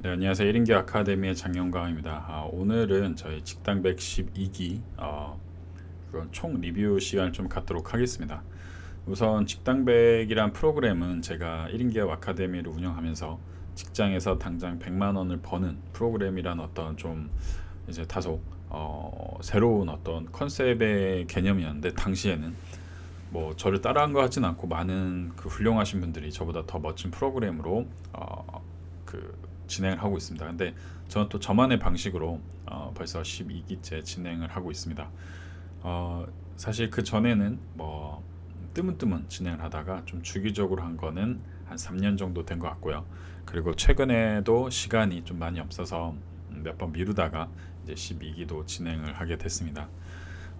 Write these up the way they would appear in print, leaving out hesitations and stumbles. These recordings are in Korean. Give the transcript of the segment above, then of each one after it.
네, 안녕하세요. 1인기 아카데미의 장영광입니다. 오늘은 저희 직당백 12기 그런 총 리뷰 시간을 좀 갖도록 하겠습니다. 우선 직당백이란 프로그램은 제가 1인기 아카데미를 운영하면서 직장에서 당장 100만 원을 버는 프로그램이란 어떤 좀 이제 다소 새로운 어떤 컨셉의 개념이었는데, 당시에는 뭐 저를 따라한 것 같진 않고 많은 그 훌륭하신 분들이 저보다 더 멋진 프로그램으로 그 진행을 하고 있습니다. 근데 저는 또 저만의 방식으로 벌써 12기째 진행을 하고 있습니다. 어, 사실 그 전에는 뭐 뜨문뜨문 진행을 하다가 좀 주기적으로 한 거는 한 3년 정도 된 것 같고요. 그리고 최근에도 시간이 좀 많이 없어서 몇 번 미루다가 이제 12기도 진행을 하게 됐습니다.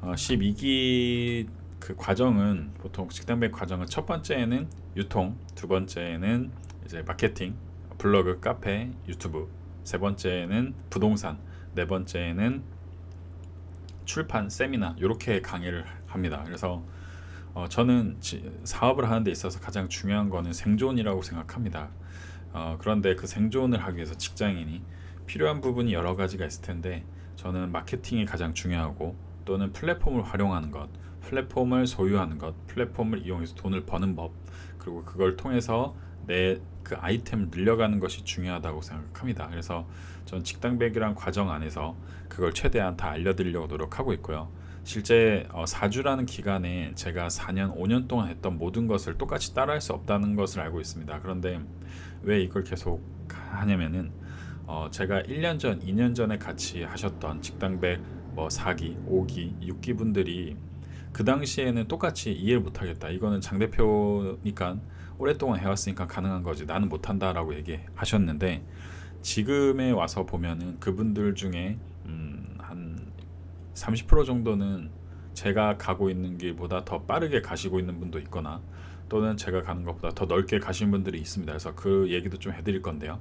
12기 그 과정은 보통 식당백 과정은 첫 번째는 유통, 두 번째는 이제 마케팅, 블로그, 카페, 유튜브, 세 번째는 부동산, 네 번째는 출판, 세미나 이렇게 강의를 합니다. 그래서 저는 사업을 하는 데 있어서 가장 중요한 거는 생존이라고 생각합니다. 그런데 그 생존을 하기 위해서 직장인이 필요한 부분이 여러 가지가 있을 텐데, 저는 마케팅이 가장 중요하고, 또는 플랫폼을 활용하는 것, 플랫폼을 소유하는 것, 플랫폼을 이용해서 돈을 버는 법, 그리고 그걸 통해서 내 그 아이템을 늘려가는 것이 중요하다고 생각합니다. 그래서 전 직당백이란 과정 안에서 그걸 최대한 다 알려드리려고 노력하고 있고요. 실제 4주라는 기간에 제가 4년, 5년 동안 했던 모든 것을 똑같이 따라할 수 없다는 것을 알고 있습니다. 그런데 왜 이걸 계속 하냐면은 제가 1년 전, 2년 전에 같이 하셨던 직당백 뭐 4기, 5기, 6기 분들이 그 당시에는 똑같이 이해를 못하겠다. 이거는 장 대표니까 오랫동안 해왔으니까 가능한 거지. 나는 못한다라고 얘기하셨는데, 지금에 와서 보면은 그분들 중에 한 30% 정도는 제가 가고 있는 길보다 더 빠르게 가시고 있는 분도 있거나, 또는 제가 가는 것보다 더 넓게 가신 분들이 있습니다. 그래서 그 얘기도 좀 해드릴 건데요.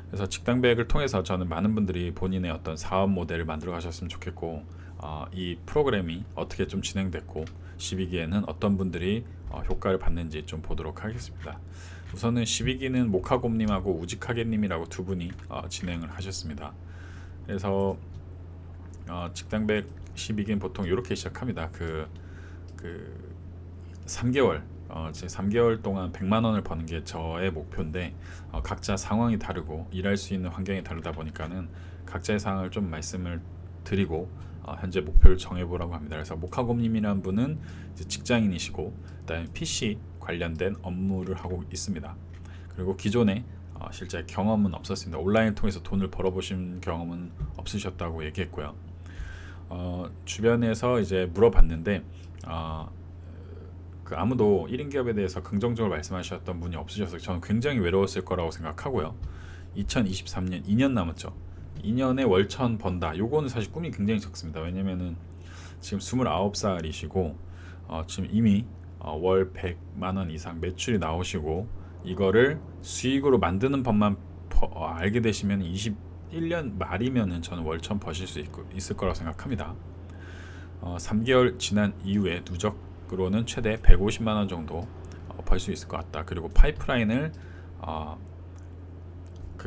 그래서 직당백을 통해서 저는 많은 분들이 본인의 어떤 사업 모델을 만들어 가셨으면 좋겠고, 이 프로그램이 어떻게 좀 진행됐고 12기에는 어떤 분들이 효과를 받는지 좀 보도록 하겠습니다. 우선은 12기는 모카곰님하고 우직하게님이라고 두 분이 진행을 하셨습니다. 그래서 직당백 12기는 보통 이렇게 시작합니다. 그 3개월 제 3개월 동안 100만 원을 버는 게 저의 목표인데, 각자 상황이 다르고 일할 수 있는 환경이 다르다 보니까는 각자의 상황을 좀 말씀을 드리고 현재 목표를 정해보라고 합니다. 그래서 모카곰님이라는 분은 이제 직장인이시고, 그다음에 PC 관련된 업무를 하고 있습니다. 그리고 기존에 실제 경험은 없었습니다. 온라인을 통해서 돈을 벌어보신 경험은 없으셨다고 얘기했고요. 주변에서 이제 물어봤는데 그 아무도 1인 기업에 대해서 긍정적으로 말씀하셨던 분이 없으셔서 저는 굉장히 외로웠을 거라고 생각하고요. 2023년 2년 남았죠. 2년에 월천 번다. 요거는 사실 꿈이 굉장히 적습니다. 왜냐면은 지금 29살이시고 지금 이미 월 100만 원 이상 매출이 나오시고, 이거를 수익으로 만드는 법만 알게 되시면 21년 말이면은 저는 월천 버실 수 있을 거라고 생각합니다. 3개월 지난 이후에 누적으로는 최대 150만 원 정도 벌 수 있을 것 같다. 그리고 파이프라인을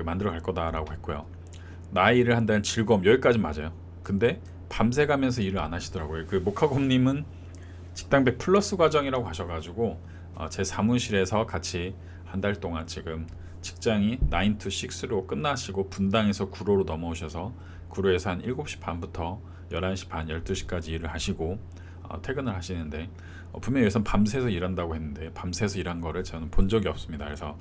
만들어 갈 거다라고 했고요. 나이를 한다는 즐거움, 여기까지 맞아요. 근데 밤새 가면서 일을 안 하시더라고요. 그 모카곰님은 직당백 플러스 과정이라고 하셔가지고 제 사무실에서 같이 한 달 동안 지금 직장이 9 to 6로 끝나시고 분당에서 구로로 넘어오셔서 구로에서 한 7시 반부터 11시 반, 12시까지 일을 하시고 퇴근을 하시는데, 분명히 여기서 밤새서 일한다고 했는데 밤새서 일한 거를 저는 본 적이 없습니다. 그래서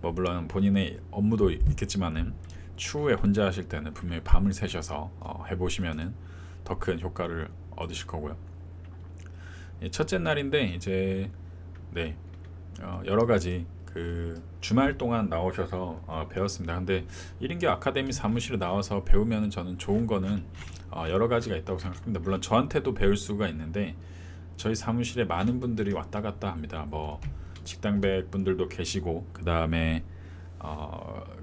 뭐 물론 본인의 업무도 있겠지만은 추후에 혼자 하실 때는 분명히 밤을 새셔서 해보시면은 더 큰 효과를 얻으실 거고요. 첫째 날인데 이제 네, 여러 가지 그 주말 동안 나오셔서 배웠습니다. 근데 1인기 아카데미 사무실에 나와서 배우면 저는 좋은 거는 여러 가지가 있다고 생각합니다. 물론 저한테도 배울 수가 있는데, 저희 사무실에 많은 분들이 왔다 갔다 합니다. 뭐 직당백 분들도 계시고, 그 다음에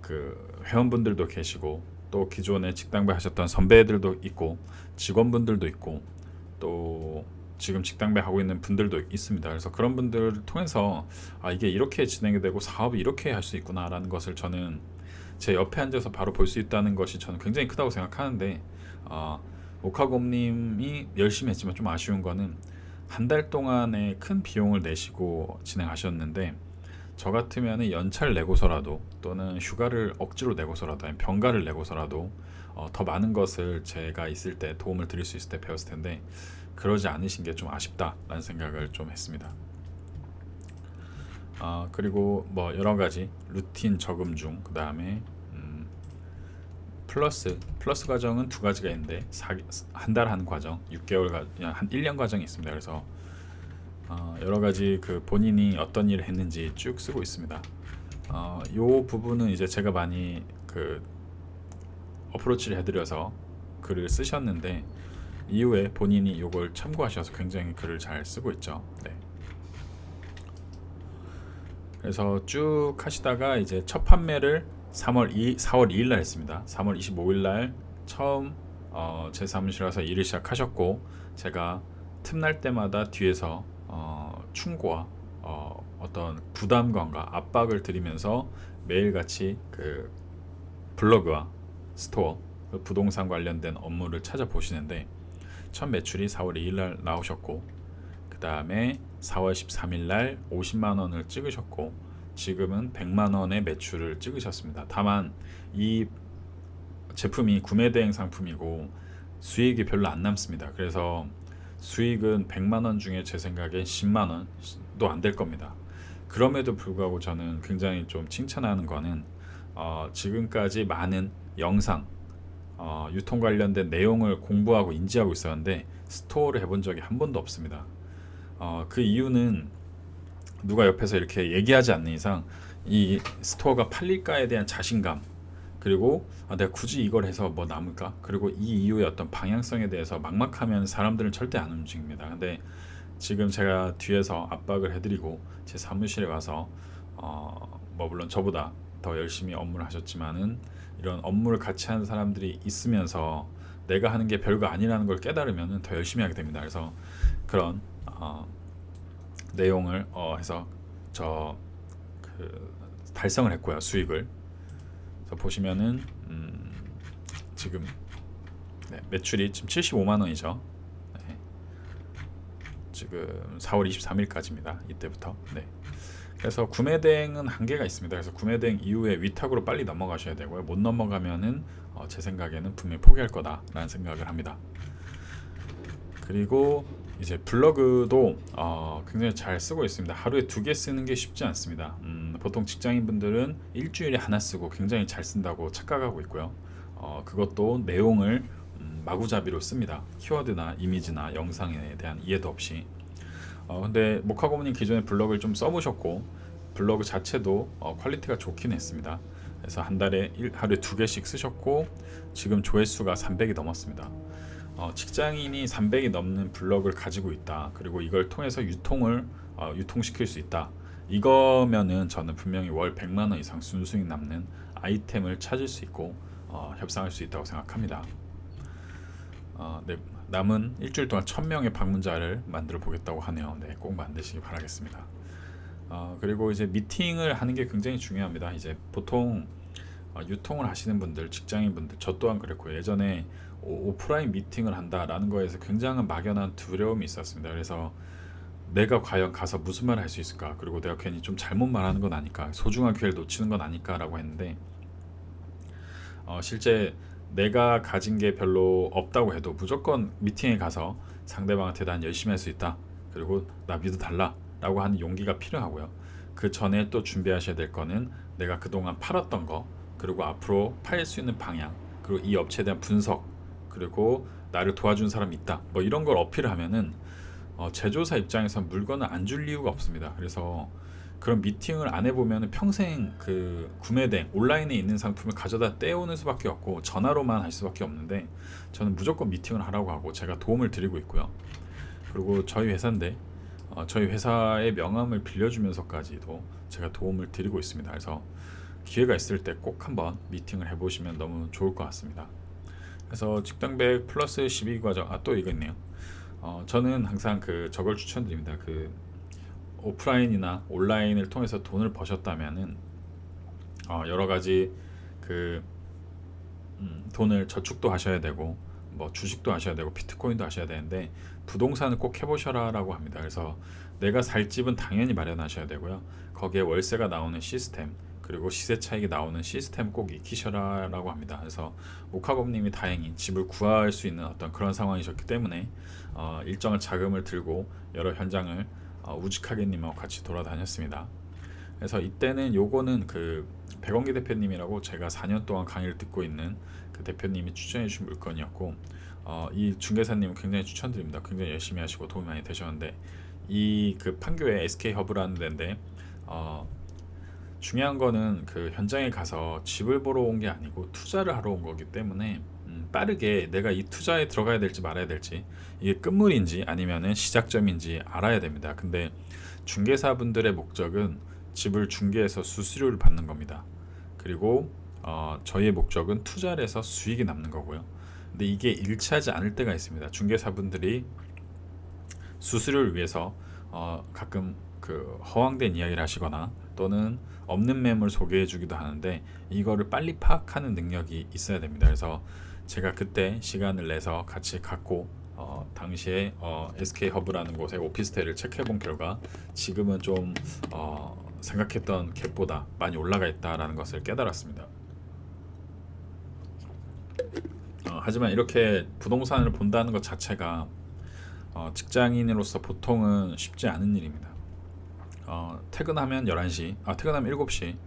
그 회원분들도 계시고, 또 기존에 직당백 하셨던 선배들도 있고, 직원분들도 있고, 또 지금 직당백 하고 있는 분들도 있습니다. 그래서 그런 분들을 통해서 이게 이렇게 진행이 되고 사업이 이렇게 할 수 있구나라는 것을 저는 제 옆에 앉아서 바로 볼 수 있다는 것이 저는 굉장히 크다고 생각하는데, 모카곰님이 열심히 했지만 좀 아쉬운 거는 한 달 동안의 큰 비용을 내시고 진행하셨는데, 저 같으면 연차를 내고서라도 또는 휴가를 억지로 내고서라도 아니면 병가를 내고서라도 더 많은 것을 제가 있을 때 도움을 드릴 수 있을 때 배웠을 텐데, 그러지 않으신 게 좀 아쉽다라는 생각을 좀 했습니다. 그리고 뭐 여러 가지 루틴 적응 중, 그 다음에 플러스 과정은 두 가지가 있는데, 한 달 한 과정, 6개월 한 1년 과정이 있습니다. 그래서 여러 가지 그 본인이 어떤 일을 했는지 쭉 쓰고 있습니다. 요 부분은 이제 제가 많이 그 어프로치를 해드려서 글을 쓰셨는데, 이후에 본인이 이걸 참고하셔서 굉장히 글을 잘 쓰고 있죠. 네. 그래서 쭉 하시다가 이제 첫 판매를 4월 2일 날 했습니다. 3월 25일 날 처음 제 사무실 와서 일을 시작하셨고, 제가 틈날 때마다 뒤에서 충고와 어떤 부담감과 압박을 드리면서 매일같이 그 블로그와 스토어, 그 부동산 관련된 업무를 찾아보시는데, 첫 매출이 4월 2일 날 나오셨고, 그 다음에 4월 13일 날 50만 원을 찍으셨고, 지금은 100만 원의 매출을 찍으셨습니다. 다만 이 제품이 구매 대행 상품이고 수익이 별로 안 남습니다. 그래서 수익은 100만 원 중에 제 생각엔 10만 원도 안 될 겁니다. 그럼에도 불구하고 저는 굉장히 좀 칭찬하는 거는, 지금까지 많은 영상, 유통 관련된 내용을 공부하고 인지하고 있었는데 스토어를 해본 적이 한 번도 없습니다. 그 이유는 누가 옆에서 이렇게 얘기하지 않는 이상 이 스토어가 팔릴까에 대한 자신감, 그리고 내가 굳이 이걸 해서 뭐 남을까, 그리고 이 이후의 어떤 방향성에 대해서 막막하면 사람들은 절대 안 움직입니다. 근데 지금 제가 뒤에서 압박을 해드리고 제 사무실에 와서 뭐 물론 저보다 더 열심히 업무를 하셨지만은 이런 업무를 같이 하는 사람들이 있으면서 내가 하는 게 별거 아니라는 걸 깨달으면 더 열심히 하게 됩니다. 그래서 그런 내용을 해서 저 그 달성을 했고요, 수익을. 그래서 보시면은 지금 매출이 지금 75만 원이죠. 네. 지금 4월 23일까지입니다. 이때부터. 네. 그래서 구매 대행은 한계가 있습니다. 그래서 구매 대행 이후에 위탁으로 빨리 넘어가셔야 되고요. 못 넘어가면은 제 생각에는 분명히 포기할 거다라는 생각을 합니다. 그리고 이제 블로그도 굉장히 잘 쓰고 있습니다. 하루에 2개 쓰는 게 쉽지 않습니다. 보통 직장인분들은 일주일에 하나 쓰고 굉장히 잘 쓴다고 착각하고 있고요. 그것도 내용을 마구잡이로 씁니다. 키워드나 이미지나 영상에 대한 이해도 없이. 근데 모카고문님 기존에 블로그를 좀 써보셨고, 블로그 자체도 퀄리티가 좋긴 했습니다. 그래서 한 달에 하루에 2개씩 쓰셨고, 지금 조회수가 300이 넘었습니다. 직장인이 300이 넘는 블로그를 가지고 있다, 그리고 이걸 통해서 유통시킬 수 있다, 이거면은 저는 분명히 월 100만 원 이상 순수익 남는 아이템을 찾을 수 있고 협상할 수 있다고 생각합니다. 네, 남은 일주일 동안 1000명의 방문자를 만들어 보겠다고 하네요. 네, 꼭 만드시기 바라겠습니다. 그리고 이제 미팅을 하는 게 굉장히 중요합니다. 이제 보통 유통을 하시는 분들, 직장인분들, 저 또한 그랬고, 예전에 오프라인 미팅을 한다라는 거에서 굉장한 막연한 두려움이 있었습니다. 그래서 내가 과연 가서 무슨 말을 할 수 있을까, 그리고 내가 괜히 좀 잘못 말하는 건 아닐까, 소중한 기회를 놓치는 건 아닐까 라고 했는데, 실제 내가 가진 게 별로 없다고 해도 무조건 미팅에 가서 상대방한테 난 열심히 할 수 있다, 그리고 나 믿어달라 라고 하는 용기가 필요하고요. 그 전에 또 준비하셔야 될 거는 내가 그동안 팔았던 거, 그리고 앞으로 팔 수 있는 방향, 그리고 이 업체에 대한 분석, 그리고 나를 도와준 사람이 있다, 뭐 이런 걸 어필을 하면은 제조사 입장에서 물건을 안 줄 이유가 없습니다. 그래서 그런 미팅을 안 해보면 평생 그 구매된 온라인에 있는 상품을 가져다 떼오는 수밖에 없고 전화로만 할 수밖에 없는데, 저는 무조건 미팅을 하라고 하고 제가 도움을 드리고 있고요. 그리고 저희 회사인데 저희 회사의 명함을 빌려주면서까지도 제가 도움을 드리고 있습니다. 그래서 기회가 있을 때 꼭 한번 미팅을 해보시면 너무 좋을 것 같습니다. 그래서 직당백 플러스 12과정, 또 이거 있네요. 저는 항상 저걸 추천드립니다. 오프라인이나 온라인을 통해서 돈을 버셨다면은 여러 가지 그 돈을 저축도 하셔야 되고 뭐 주식도 하셔야 되고 비트코인도 하셔야 되는데 부동산을 꼭 해보셔라라고 합니다. 그래서 내가 살 집은 당연히 마련하셔야 되고요. 거기에 월세가 나오는 시스템 그리고 시세 차익이 나오는 시스템 꼭 익히셔라라고 합니다. 그래서 오카곰님이 다행히 집을 구할 수 있는 어떤 그런 상황이셨기 때문에 일정한 자금을 들고 여러 현장을 우직하게님하고 같이 돌아다녔습니다. 그래서 이때는 요거는 그 백원기 대표님이라고 제가 4년 동안 강의를 듣고 있는 그 대표님이 추천해 주신 물건이었고 이 중개사님은 굉장히 추천드립니다. 굉장히 열심히 하시고 도움이 많이 되셨는데 이 그 판교에 SK 허브라는 데인데 중요한 거는 그 현장에 가서 집을 보러 온 게 아니고 투자를 하러 온 거기 때문에 빠르게 내가 이 투자에 들어가야 될지 말아야 될지 이게 끝물인지 아니면은 시작점인지 알아야 됩니다. 근데 중개사분들의 목적은 집을 중개해서 수수료를 받는 겁니다. 그리고 저희의 목적은 투자를 해서 수익이 남는 거고요. 근데 이게 일치하지 않을 때가 있습니다. 중개사분들이 수수료를 위해서 가끔 그 허황된 이야기를 하시거나 또는 없는 매물 소개해 주기도 하는데 이거를 빨리 파악하는 능력이 있어야 됩니다. 그래서 제가 그때 시간을 내서 같이 갖고 당시에 SK 허브라는 곳의 오피스텔을 체크해 본 결과 지금은 좀 생각했던 갭보다 많이 올라가 있다라는 것을 깨달았습니다. 하지만 이렇게 부동산을 본다는 것 자체가 직장인으로서 보통은 쉽지 않은 일입니다. 퇴근하면 11시, 퇴근하면 7시,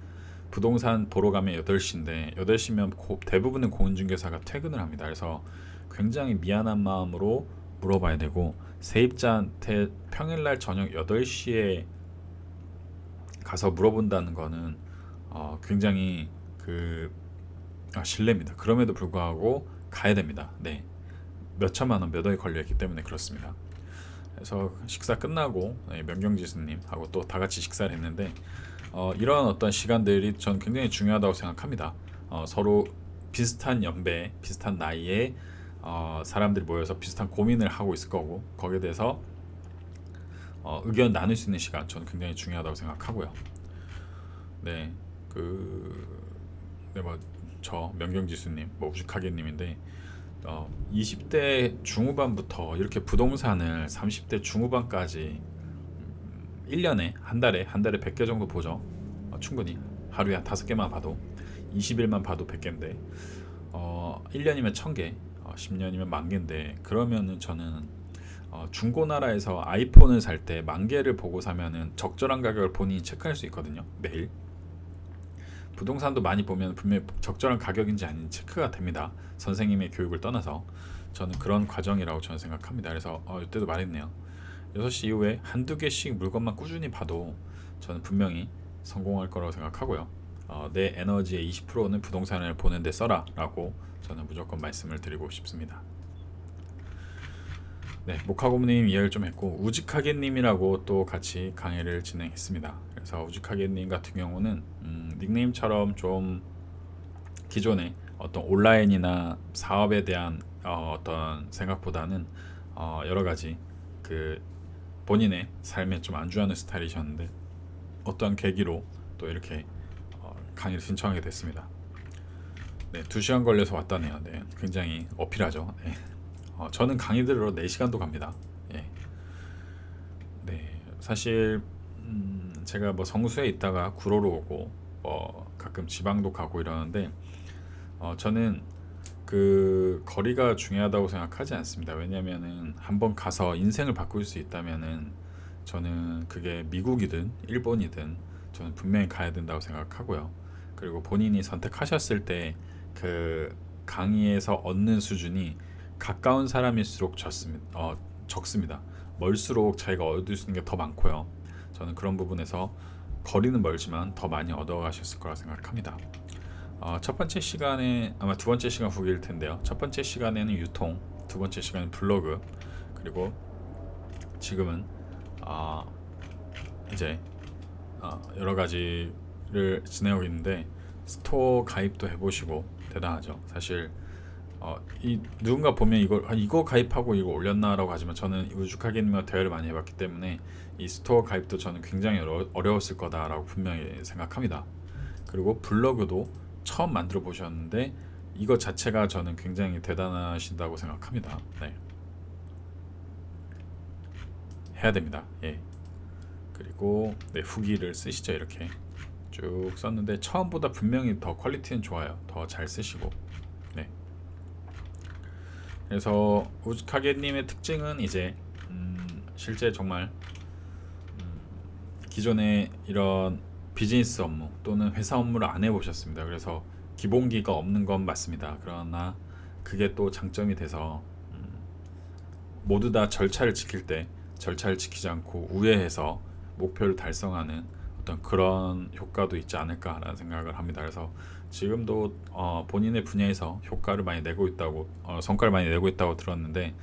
부동산 보러 가면 8시인데 8시면 대부분의 공인중개사가 퇴근을 합니다. 그래서 굉장히 미안한 마음으로 물어봐야 되고 세입자한테 평일날 저녁 8시에 가서 물어본다는 거는 굉장히 실례입니다. 그럼에도 불구하고 가야 됩니다. 네, 몇 천만 원, 몇 억이 걸려있기 때문에 그렇습니다. 그래서 식사 끝나고 명경지수님하고 또 다 같이 식사를 했는데 이런 어떤 시간들이 전 굉장히 중요하다고 생각합니다. 서로 비슷한 연배, 비슷한 나이에 사람들이 모여서 비슷한 고민을 하고 있을 거고 거기에 대해서 의견 나눌 수 있는 시간 저는 굉장히 중요하다고 생각하고요. 네, 저 명경지수님, 우직하게님인데 20대 중후반부터 이렇게 부동산을 30대 중후반까지 1년에 한 달에 100개 정도 보죠. 충분히 하루에 한 5개만 봐도 20일만 봐도 100개인데 1년이면 1000개, 10년이면 10,000개인데 그러면은 저는 중고나라에서 아이폰을 살 때 10,000개를 보고 사면은 적절한 가격을 본인이 체크할 수 있거든요. 매일. 부동산도 많이 보면 분명히 적절한 가격인지 아닌지 체크가 됩니다. 선생님의 교육을 떠나서 저는 그런 과정이라고 저는 생각합니다. 그래서 이때도 말했네요. 6시 이후에 한두 개씩 물건만 꾸준히 봐도 저는 분명히 성공할 거라고 생각하고요. 내 에너지의 20%는 부동산을 보는 데 써라 라고 저는 무조건 말씀을 드리고 싶습니다. 네, 모카고님 이야기를 좀 했고 우직하게님이라고 또 같이 강의를 진행했습니다. 그래서 우직하게님 같은 경우는 닉네임처럼 좀 기존의 어떤 온라인이나 사업에 대한 어떤 생각보다는 여러 가지 그 본인의 삶에 좀 안주하는 스타일이셨는데 어떤 계기로 또 이렇게 강의를 신청하게 됐습니다. 네, 2시간 걸려서 왔다네요. 네, 굉장히 어필하죠. 네. 저는 강의 들으러 4시간도 갑니다. 예. 네, 사실 제가 뭐 성수에 있다가 구로로 오고 가끔 지방도 가고 이러는데 저는 그 거리가 중요하다고 생각하지 않습니다. 왜냐면은 한번 가서 인생을 바꿀 수 있다면은 저는 그게 미국이든 일본이든 저는 분명히 가야 된다고 생각하고요. 그리고 본인이 선택하셨을 때 그 강의에서 얻는 수준이 가까운 사람일수록 적습니다. 멀수록 자기가 얻을 수 있는 게 더 많고요. 저는 그런 부분에서 거리는 멀지만 더 많이 얻어가셨을 거라 생각합니다. 첫 번째 시간에 아마 두 번째 시간 후기일 텐데요. 첫 번째 시간에는 유통, 두 번째 시간은 블로그, 그리고 지금은 이제 여러 가지를 진행하고 있는데 스토어 가입도 해보시고 대단하죠. 사실 이 누군가 보면 이거 가입하고 이거 올렸나라고 하지만 저는 우직하게님과 대화를 많이 해봤기 때문에 이 스토어 가입도 저는 굉장히 어려웠을 거다라고 분명히 생각합니다. 그리고 블로그도 처음 만들어 보셨는데 이거 자체가 저는 굉장히 대단하신다고 생각합니다. 네. 해야 됩니다. 예. 그리고 네, 후기를 쓰시죠. 이렇게 쭉 썼는데 처음보다 분명히 더 퀄리티는 좋아요. 더 잘 쓰시고. 네. 그래서 우즈카게님의 특징은 이제 실제 정말 기존에 이런 비즈니스 업무 또는 회사 업무를 안 해보셨습니다. 그래서 기본기가 없는 건 맞습니다. 그러나 그게 또 장점이 돼서 모두 다 절차를 지킬 때 절차를 지키지 않고 우회해서 목표를 달성하는 어떤 그런 효과도 있지 않을까라는 생각을 합니다. 그래서 지금도 본인의 분야에서 효과를 많이 내고 있다고 성과를 많이 내고 있다고 들었는데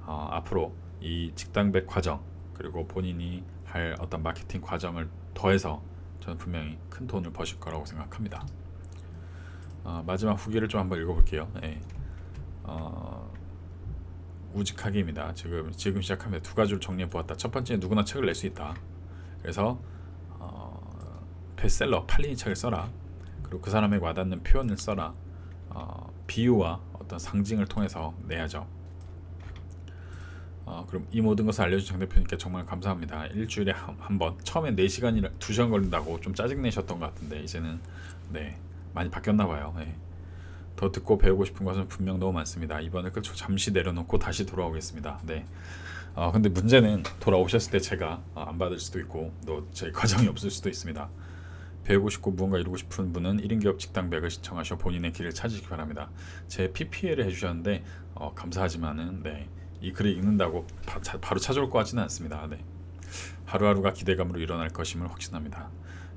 앞으로 이 직당백 과정 그리고 본인이 할 어떤 마케팅 과정을 더해서 저는 분명히 큰 돈을 버실 거라고 생각합니다. 마지막 후기를 좀 한번 읽어볼게요. 예. 우직하기입니다. 지금 시작하면 두 가지를 정리해 보았다. 첫 번째, 누구나 책을 낼 수 있다. 그래서 베스트셀러 팔리는 책을 써라. 그리고 그 사람에게 와닿는 표현을 써라. 비유와 어떤 상징을 통해서 내야죠. 그럼 이 모든 것을 알려준 장 대표님께 정말 감사합니다. 일주일에 한 번. 처음엔 4시간이라 2시간 걸린다고 좀 짜증내셨던 것 같은데 이제는 네, 많이 바뀌었나 봐요. 네. 더 듣고 배우고 싶은 것은 분명 너무 많습니다. 이번에 끝으로 잠시 내려놓고 다시 돌아오겠습니다. 네. 근데 문제는 돌아오셨을 때 제가 안 받을 수도 있고 또 제 과정이 없을 수도 있습니다. 배우고 싶고 무언가 이루고 싶은 분은 1인 기업 직당백을 신청하셔 본인의 길을 찾으시기 바랍니다. 제 PPL을 해주셨는데 감사하지만은 네, 이 글을 읽는다고 바로 찾아올 것 같지는 않습니다. 네. 하루하루가 기대감으로 일어날 것임을 확신합니다.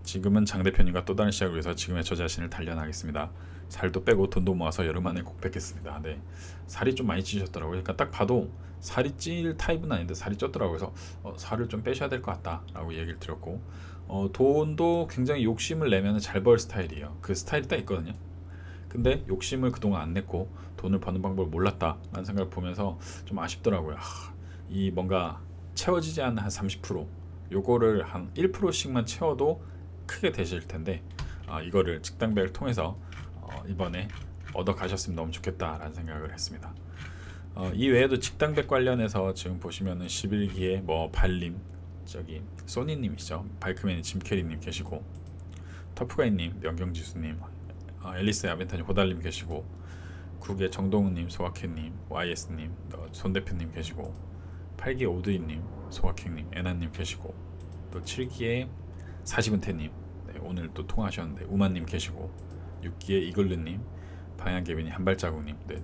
지금은 장 대표님과 또 다른 시작을 위해서 지금의 저 자신을 단련하겠습니다. 살도 빼고 돈도 모아서 여름 안에 꼭 뵙겠습니다. 네. 살이 좀 많이 찌셨더라고요. 그러니까 딱 봐도 살이 찔 타입은 아닌데 살이 쪘더라고요. 그래서 살을 좀 빼셔야 될 것 같다라고 얘기를 드렸고 돈도 굉장히 욕심을 내면 잘 벌 스타일이에요. 그 스타일이 딱 있거든요. 근데 욕심을 그동안 안 냈고 돈을 버는 방법을 몰랐다라는 생각을 보면서 좀 아쉽더라고요. 이 뭔가 채워지지 않는 한 30% 요거를 한 1%씩만 채워도 크게 되실 텐데 이거를 직당백을 통해서 이번에 얻어 가셨으면 너무 좋겠다라는 생각을 했습니다. 이 외에도 직당백 관련해서 지금 보시면은 11기에 뭐 발림 저기 소니님이시죠. 바이크맨이 짐캐리님 계시고 터프가이님, 명경지수님, 앨리스의 아벤타님 호달님 계시고 국의 정동훈님, 소확행님, YS님, 손대표님 계시고 8기 오드이님, 소확행님, 애나님 계시고 또 7기에 40은태님 네, 오늘 또 통화하셨는데 우만님 계시고 6기에 이글루님, 방향개빈이 한발자국님, 네,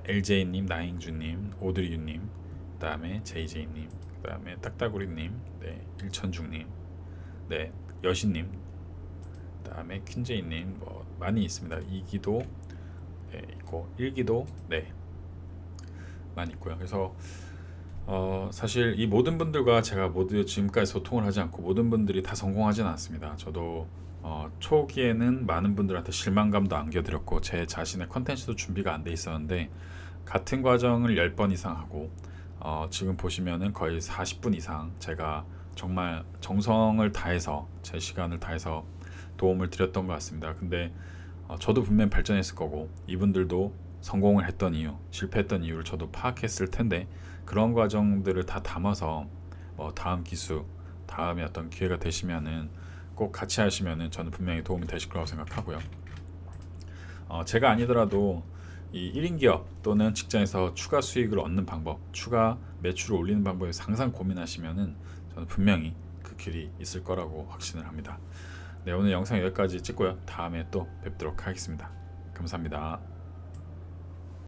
LJ님, 나잉주님, 오드리유님, 그 다음에 JJ님, 그 다음에 딱따구리님, 네, 일천중님, 네, 여신님, 그 다음에 퀸제이님 뭐 많이 있습니다. 2기도 네, 있고 1기도 네 많이 있고요. 그래서 사실 이 모든 분들과 제가 모두 지금까지 소통을 하지 않고 모든 분들이 다 성공하지는 않습니다. 저도 초기에는 많은 분들한테 실망감도 안겨드렸고 제 자신의 컨텐츠도 준비가 안 돼 있었는데 같은 과정을 10번 이상 하고 지금 보시면은 거의 40분 이상 제가 정말 정성을 다해서 제 시간을 다해서 도움을 드렸던 것 같습니다. 근데 저도 분명 발전했을 거고 이분들도 성공을 했던 이유, 실패했던 이유를 저도 파악했을 텐데 그런 과정들을 다 담아서 다음 기수, 다음에 어떤 기회가 되시면은 꼭 같이 하시면은 저는 분명히 도움이 되실 거라고 생각하고요. 제가 아니더라도 이 1인 기업 또는 직장에서 추가 수익을 얻는 방법, 추가 매출을 올리는 방법에 항상 고민하시면은 저는 분명히 그 길이 있을 거라고 확신을 합니다. 네, 오늘 영상 여기까지 찍고요. 다음에 또 뵙도록 하겠습니다. 감사합니다.